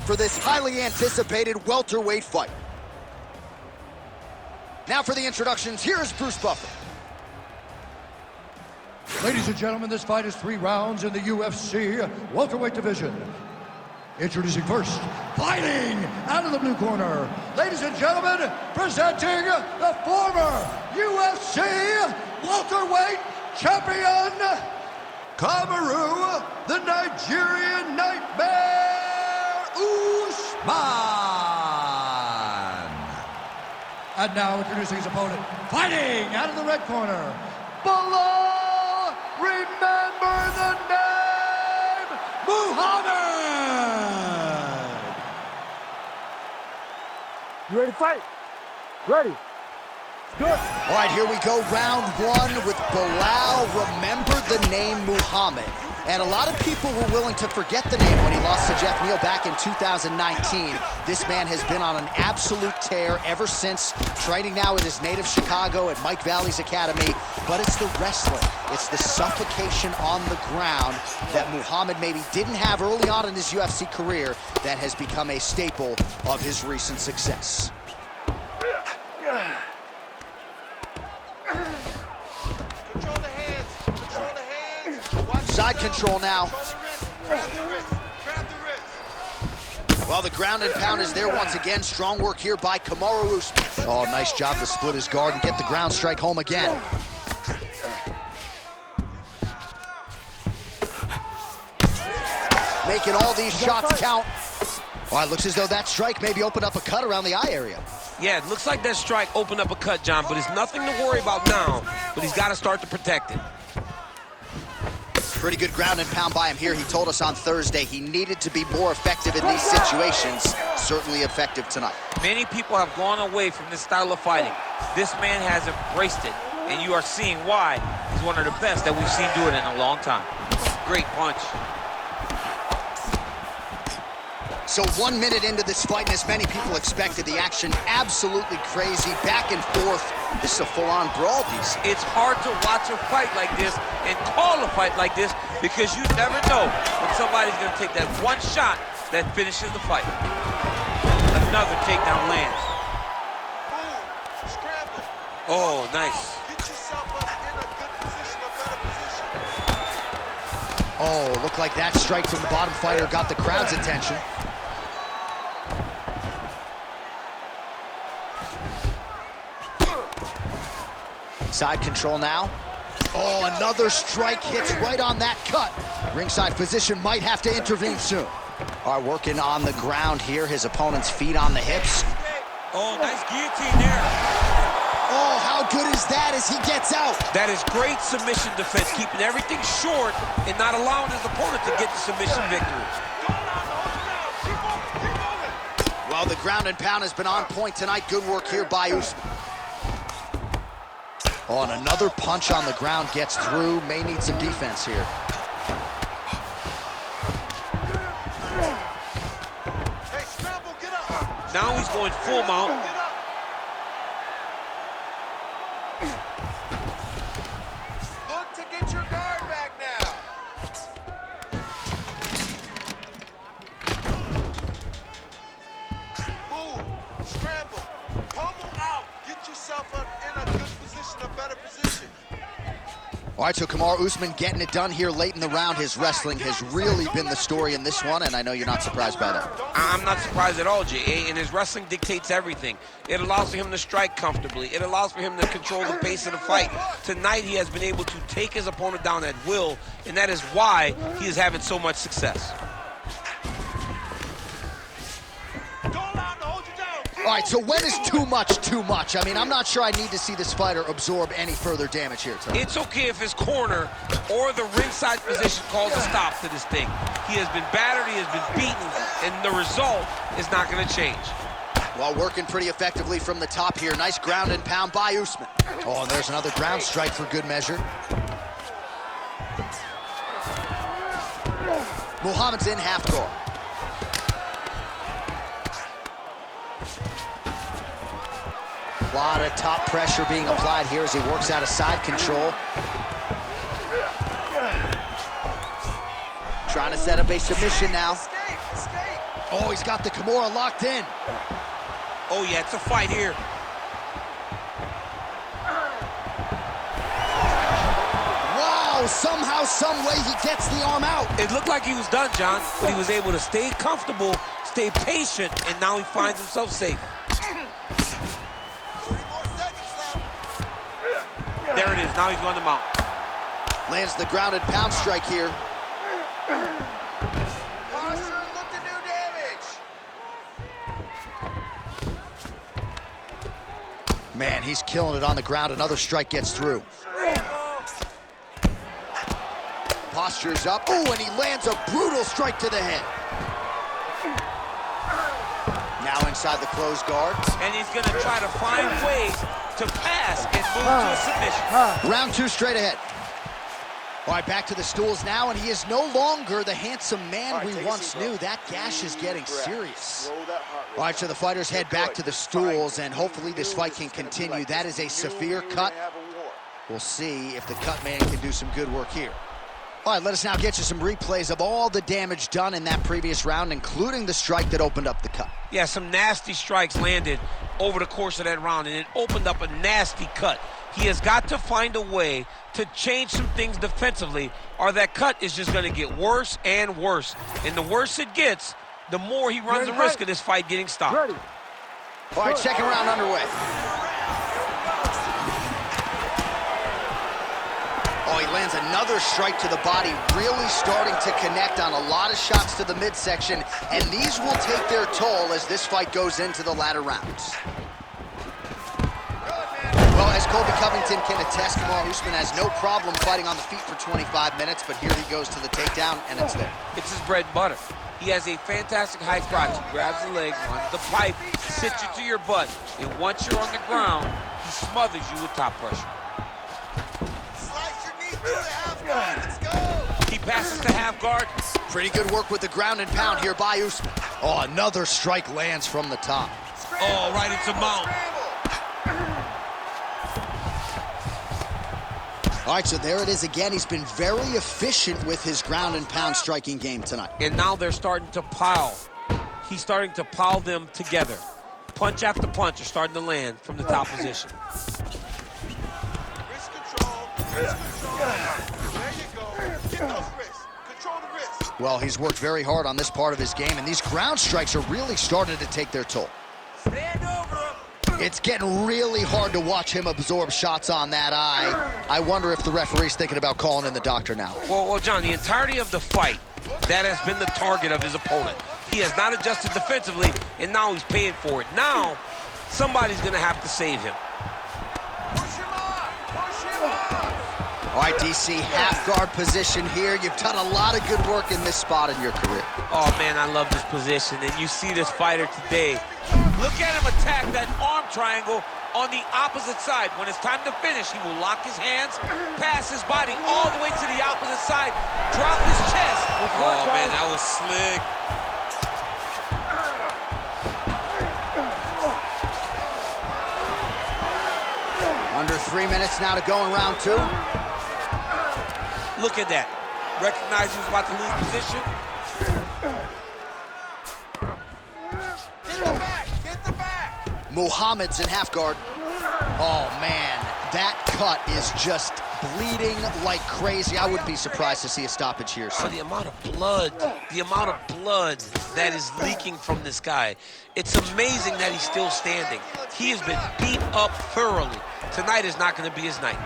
for this highly anticipated welterweight fight. Now for the introductions, here's Bruce Buffer. Ladies and gentlemen, this fight is 3 rounds in the UFC welterweight division. Introducing first, fighting out of the blue corner, ladies and gentlemen, presenting the former UFC welterweight champion, Kamaru, the Nigerian Nightmare Usman. And now introducing his opponent, fighting out of the red corner, Bilal, remember the name, Muhammad. You ready to fight? Ready. Good. All right, here we go, round 1 with Bilal. Remember the name Muhammad. And a lot of people were willing to forget the name when he lost to Jeff Neal back in 2019. This man has been on an absolute tear ever since, training now at his native Chicago at Mike Valley's Academy. But it's the wrestling, it's the suffocation on the ground that Muhammad maybe didn't have early on in his UFC career that has become a staple of his recent success. Side control now. Well, the ground and pound is there once again. Strong work here by Kamaru Usman. Oh, nice job to split his guard and get the ground strike home again. Making all these shots count. Well, it looks as though that strike maybe opened up a cut around the eye area. Yeah, it looks like that strike opened up a cut, John, but it's nothing to worry about now, but he's got to start to protect it. Pretty good ground and pound by him here. He told us on Thursday he needed to be more effective in these situations. Certainly effective tonight. Many people have gone away from this style of fighting. This man has embraced it, and you are seeing why he's one of the best that we've seen do it in a long time. Great punch. So 1 minute into this fight, and as many people expected, the action absolutely crazy, back and forth. This is a full-on brawl piece. It's hard to watch a fight like this and call a fight like this because you never know when somebody's going to take that one shot that finishes the fight. Another takedown lands. Oh, nice. Oh, looked like that strike from the bottom fighter got the crowd's attention. Side control now. Oh, another strike hits right on that cut. Ringside physician might have to intervene soon. All right, working on the ground here. His opponent's feet on the hips. Oh, nice guillotine there. Oh, how good is that as he gets out? That is great submission defense, keeping everything short and not allowing his opponent to get the submission victory. Well, the ground and pound has been on point tonight. Good work here by Usman. Oh, and another punch on the ground gets through. May need some defense here. Hey, scramble, get up. Now he's going full mount. Look to get your guard back now. Move, scramble, pummel out. Get yourself up in a good position, a better position. All right, so Kamaru Usman getting it done here late in the round. His wrestling has really been the story in this one, and I know you're not surprised by that. I'm not surprised at all, Jay, and his wrestling dictates everything. It allows for him to strike comfortably. It allows for him to control the pace of the fight. Tonight, he has been able to take his opponent down at will, and that is why he is having so much success. All right, so when is too much too much? I mean, I'm not sure I need to see this fighter absorb any further damage here tonight. It's okay if his corner or the ringside position calls a stop to this thing. He has been battered, he has been beaten, and the result is not going to change. Well, working pretty effectively from the top here. Nice ground and pound by Usman. Oh, and there's another ground strike for good measure. Muhammad's in half guard. A lot of top pressure being applied here as he works out of side control. Trying to set up a submission now. Oh, he's got the Kimura locked in. Oh, yeah, it's a fight here. Wow, somehow, some way he gets the arm out. It looked like he was done, John, but he was able to stay comfortable, stay patient, and now he finds himself safe. 3 more seconds left. There it is. Now he's going to mount. Lands the grounded pound strike here. Posture, look to do damage. Man, he's killing it on the ground. Another strike gets through. Posture's up. Ooh, and he lands a brutal strike to the head. Now inside the closed guard. And he's going to try to find ways to pass and move to a submission. Round 2 straight ahead. All right, back to the stools now, and he is no longer the handsome man we once knew. That gash is getting serious. All right, so the fighters head back to the stools, and hopefully this fight can continue. That is a severe cut. We'll see if the cut man can do some good work here. All right, let us now get you some replays of all the damage done in that previous round, including the strike that opened up the cut. Yeah, some nasty strikes landed over the course of that round, and it opened up a nasty cut. He has got to find a way to change some things defensively, or that cut is just going to get worse and worse. And the worse it gets, the more he runs the risk of this fight getting stopped. Ready. All right, second round underway. Oh, he lands another strike to the body, really starting to connect on a lot of shots to the midsection, and these will take their toll as this fight goes into the latter rounds. Well, as Colby Covington can attest, Kamaru Usman has no problem fighting on the feet for 25 minutes, but here he goes to the takedown, and it's there. It's his bread and butter. He has a fantastic high crotch. He grabs the leg, runs the pipe, sits you to your butt, and once you're on the ground, he smothers you with top pressure. Slice your knee through the half guard. Let's go. He passes to half guard. Pretty good work with the ground and pound here by Usman. Oh, another strike lands from the top. Oh, right into mount. All right, so there it is again. He's been very efficient with his ground and pound striking game tonight. And now they're starting to pile. He's starting to pile them together. Punch after punch are starting to land from the top position. Wrist control. Wrist control. There you go. Get those wrists. Control the wrists. Well, he's worked very hard on this part of his game, and these ground strikes are really starting to take their toll. Stand over him. It's getting really hard to watch him absorb shots on that eye. I wonder if the referee's thinking about calling in the doctor now. Well, John, the entirety of the fight, that has been the target of his opponent. He has not adjusted defensively, and now he's paying for it. Now, somebody's going to have to save him. Push him off. Push him off. All right, DC, half guard position here. You've done a lot of good work in this spot in your career. Oh, man, I love this position, and you see this fighter today. Look at him attack that arm triangle on the opposite side. When it's time to finish, he will lock his hands, pass his body all the way to the opposite side, drop his chest. Oh, man, that was slick. Under 3 minutes now to go in round 2. Look at that. Recognize he was about to lose position. Get the back. Get the back. Muhammad's in half guard. Oh, man, that cut is just bleeding like crazy. I wouldn't be surprised to see a stoppage here. So the amount of blood that is leaking from this guy, it's amazing that he's still standing. He has been beat up thoroughly. Tonight is not going to be his night.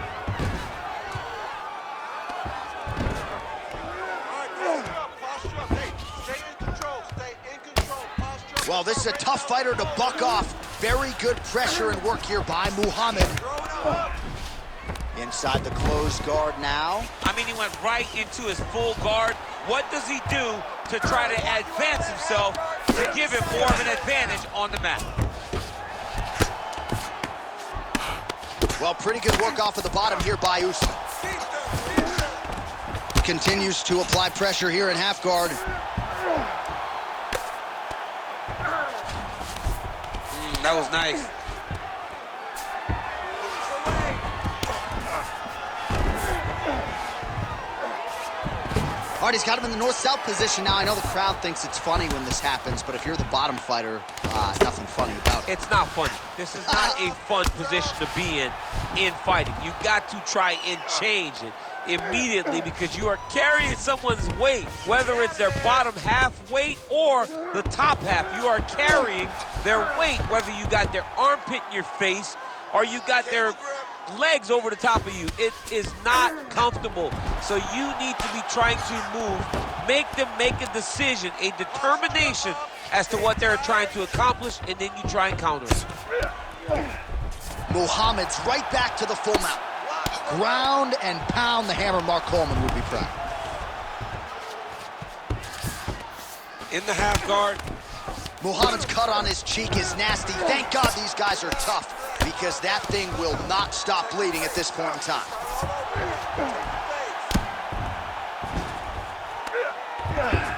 Well, this is a tough fighter to buck off. Very good pressure and work here by Muhammad. Inside the closed guard now. I mean, he went right into his full guard. What does he do to try to advance himself to give him more of an advantage on the mat? Well, pretty good work off of the bottom here by Usman. Continues to apply pressure here in half guard. That was nice. All right, he's got him in the north-south position now. I know the crowd thinks it's funny when this happens, but if you're the bottom fighter, nothing funny about it. It's not funny. This is not a fun position to be in fighting. You got to try and change it immediately because you are carrying someone's weight, whether it's their bottom half weight or the top half. You are carrying their weight, whether you got their armpit in your face or you got their legs over the top of you. It is not comfortable. So you need to be trying to move, make them make a decision, a determination as to what they're trying to accomplish, and then you try and counter it. Muhammad's right back to the full mount. Ground and pound. The hammer, Mark Coleman would be proud. In the half guard. Muhammad's cut on his cheek is nasty. Thank God these guys are tough, because that thing will not stop bleeding at this point in time.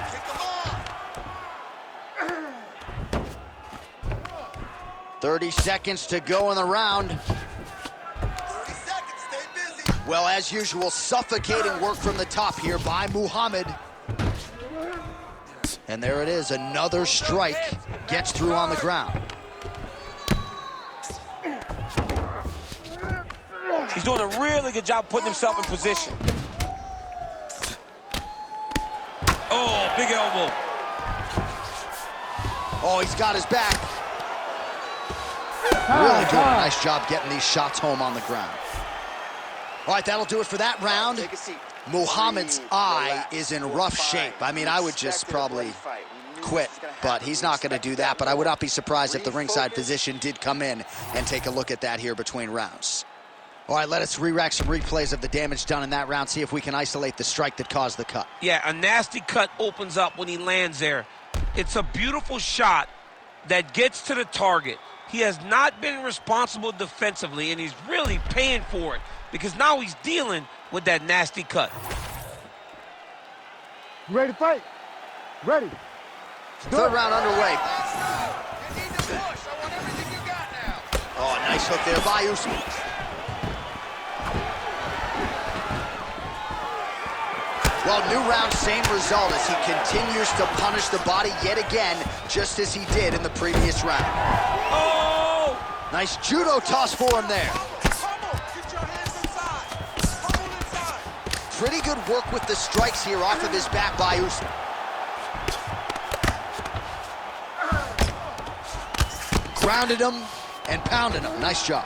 Kick him off. 30 seconds to go in the round. 30 seconds, stay busy. Well, as usual, suffocating work from the top here by Muhammad. And there it is, another strike gets through on the ground. He's doing a really good job putting himself in position. Oh, big elbow. Oh, he's got his back. Really doing a nice job getting these shots home on the ground. All right, that'll do it for that round. Take a seat. Muhammad's eye is in rough shape. I mean, I would just probably quit, but he's not going to do that. But I would not be surprised if the ringside physician did come in and take a look at that here between rounds. All right, let us re-rack some replays of the damage done in that round, see if we can isolate the strike that caused the cut. Yeah, a nasty cut opens up when he lands there. It's a beautiful shot that gets to the target. He has not been responsible defensively, and he's really paying for it because now he's dealing with that nasty cut. You ready to fight? Ready. Third round underway. You need to push. I want everything you got now. Oh, nice hook there by Usman. Well, new round, same result as he continues to punish the body yet again, just as he did in the previous round. Oh! Nice judo toss for him there. Pummel. Get your hands inside. Pummel inside. Pretty good work with the strikes here off of his back by Usman. Grounded him and pounded him. Nice job.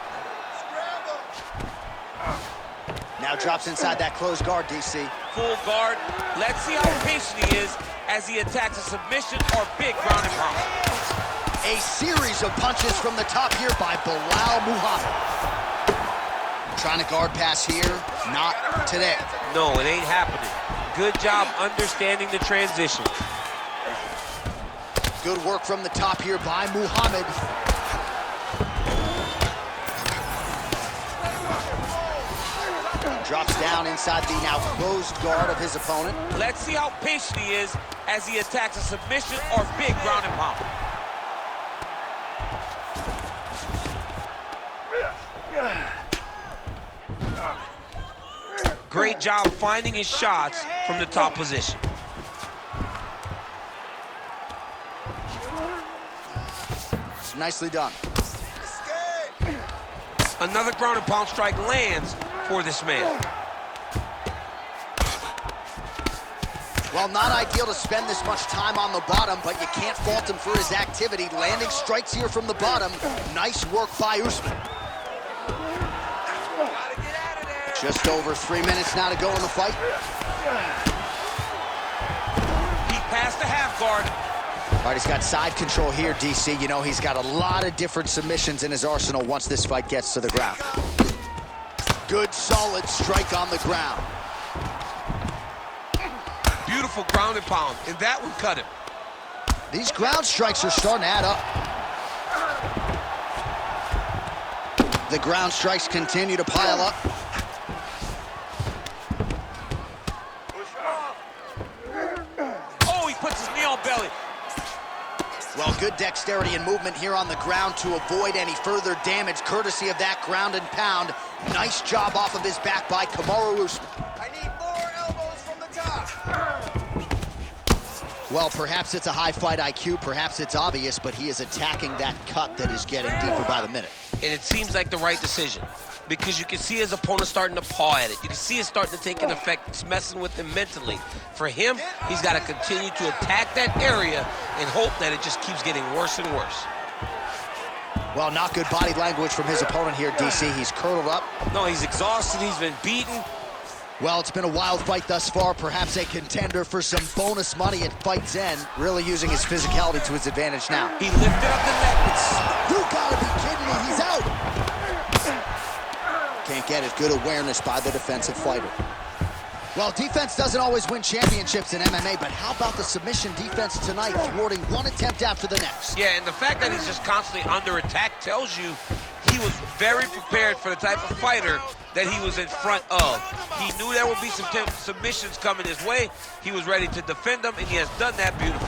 Now drops inside that closed guard, DC. Full guard. Let's see how patient he is as he attacks a submission or big ground and pound. A series of punches from the top here by Belal Muhammad. Trying to guard pass here, not today. No, it ain't happening. Good job understanding the transition. Good work from the top here by Muhammad. Drops down inside the now closed guard of his opponent. Let's see how patient he is as he attacks a submission or big ground and pound. Great job finding his shots from the top position. Nicely done. Another ground and pound strike lands for this man. Well, not ideal to spend this much time on the bottom, but you can't fault him for his activity. Landing strikes here from the bottom. Nice work by Usman. Just over 3 minutes now to go in the fight. He passed the half guard. All right, he's got side control here, DC. You know, he's got a lot of different submissions in his arsenal once this fight gets to the ground. Good, solid strike on the ground. Beautiful ground and pound, and that one cut him. These ground strikes are starting to add up. The ground strikes continue to pile up. Oh, he puts his knee on belly. Well, good dexterity and movement here on the ground to avoid any further damage, courtesy of that ground and pound. Nice job off of his back by Kamaru Usman. I need more elbows from the top. Well, perhaps it's a high fight IQ, perhaps it's obvious, but he is attacking that cut that is getting deeper by the minute. And it seems like the right decision because you can see his opponent starting to paw at it. You can see it starting to take an effect. It's messing with him mentally. For him, he's got to continue to attack that area and hope that it just keeps getting worse and worse. Well, not good body language from his opponent here, DC. He's curled up. No, he's exhausted. He's been beaten. Well, it's been a wild fight thus far. Perhaps a contender for some bonus money at fight's end. Really using his physicality to his advantage now. He lifted up the neck. You gotta be kidding me. He's out. Can't get it. Good awareness by the defensive fighter. Well, defense doesn't always win championships in MMA, but how about the submission defense tonight, thwarting one attempt after the next? Yeah, and the fact that he's just constantly under attack tells you he was very prepared for the type of fighter that he was in front of. He knew there would be some submissions coming his way. He was ready to defend them, and he has done that beautifully.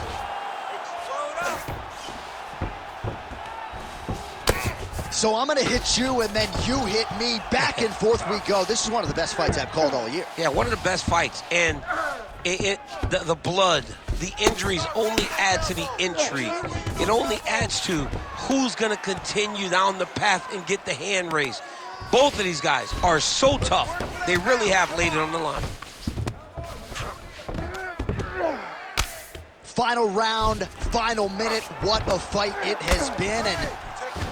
So I'm gonna hit you, and then you hit me. Back and forth we go. This is one of the best fights I've called all year. Yeah, one of the best fights. And the blood, the injuries only add to the intrigue. It only adds to who's gonna continue down the path and get the hand raised. Both of these guys are so tough. They really have laid it on the line. Final round, final minute. What a fight it has been, and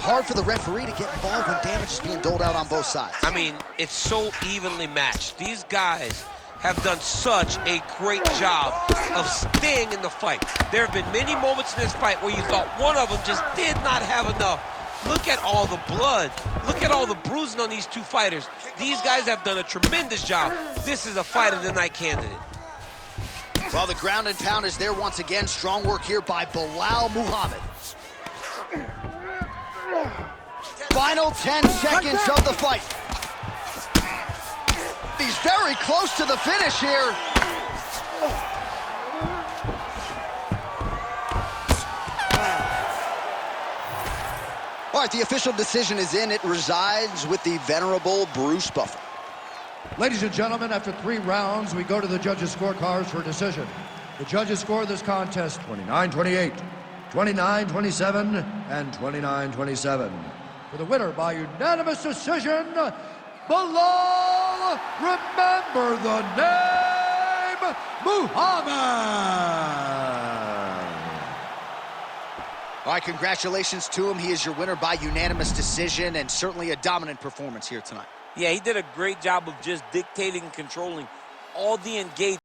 hard for the referee to get involved when damage is being doled out on both sides. I mean, it's so evenly matched. These guys have done such a great job of staying in the fight. There have been many moments in this fight where you thought one of them just did not have enough. Look at all the blood. Look at all the bruising on these two fighters. These guys have done a tremendous job. This is a fight of the night candidate. Well, the ground and pound is there once again. Strong work here by Muhammad. Final 10 seconds of the fight. He's very close to the finish here. All right, the official decision is in. It resides with the venerable Bruce Buffer. Ladies and gentlemen, after 3 rounds, we go to the judges' scorecards for a decision. The judges score this contest 29-28, 29-27, and 29-27. For the winner by unanimous decision, Bilal, remember the name, Muhammad. All right, congratulations to him. He is your winner by unanimous decision, and certainly a dominant performance here tonight. Yeah, he did a great job of just dictating and controlling all the engagement.